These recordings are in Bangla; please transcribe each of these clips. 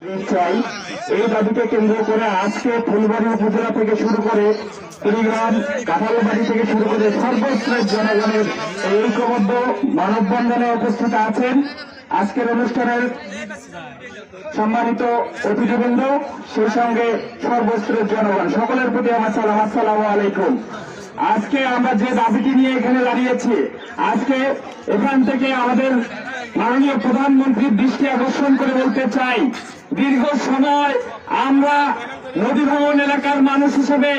চাই। এই দাবিকে কেন্দ্র করে আজকে ফুলবাড়ি উপজেলা থেকে শুরু করে কুড়িগ্রাম কাঁঠালবাড়ি থেকে শুরু করে সর্বস্তরের জনগণের এই ঐক্যবদ্ধ মানববন্ধনে উপস্থিত আছেন। আজকের অনুষ্ঠানের সম্মানিত অতিথিবৃন্দ, সেই সঙ্গে সর্বস্তরের জনগণ সকলের প্রতি আমার সালাম, আসসালামু আলাইকুম। আজকে আমরা যে দাবিটি নিয়ে এখানে দাঁড়িয়েছি, আজকে এখান থেকে আমাদের মাননীয় প্রধানমন্ত্রীর দৃষ্টি আকর্ষণ করে বলতে চাই, দীর্ঘ সময় আমরা নদী ভাঙন এলাকার মানুষ হিসেবে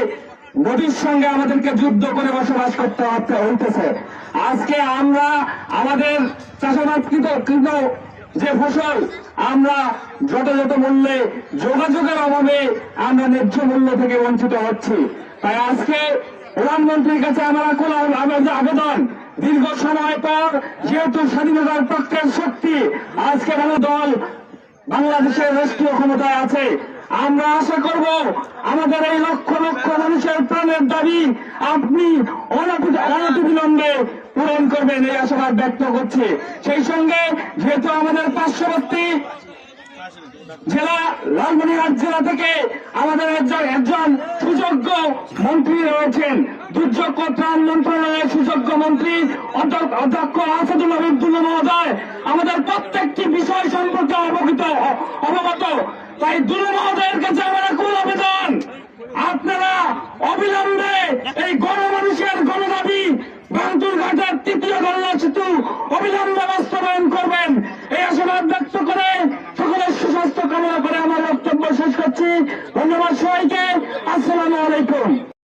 নদীর সঙ্গে আমাদেরকে যুদ্ধ করে বসবাস করতে হইতেছে। আজকে আমরা আমাদের চাষাবাদকৃত যে ফসল আমরা যথাযথ মূল্যে যোগাযোগের অভাবে আমরা ন্যায্য মূল্য থেকে বঞ্চিত হচ্ছি। তাই আজকে প্রধানমন্ত্রীর কাছে আমাদের আবেদন, দীর্ঘ সময় পর যেহেতু স্বাধীনতার পক্ষের শক্তি আজকে আমাদের দল বাংলাদেশের রাষ্ট্রীয় ক্ষমতায় আছে, আমরা আশা করব আমাদের এই লক্ষ লক্ষ মানুষের প্রাণের দাবি আপনি অনতিবিলম্বে পূরণ করবেন, এই আশাবাদ ব্যক্ত করছে। সেই সঙ্গে যেহেতু আমাদের পার্শ্ববর্তী জেলা লালমনিরহাট জেলা থেকে আমাদের একজন সুযোগ্য মন্ত্রী রয়েছেন, দুর্যোগ ত্রাণ মন্ত্রণালয়ের সুযোগ্য মন্ত্রী অধ্যক্ষ আসাদুল আবিদুল্লাহ মহোদয় আমাদের প্রত্যেকটি বিষয় সম্পর্কে অবগত। তাই দুল্লাহ মহোদয়ের কাছে আমার আকুল আবেদন, আপনারা অবিলম্বে এই গণমানুষের গণদাবি বাংতুর ঘাটের তৃতীয় গণনা সেতু অবিলম্বে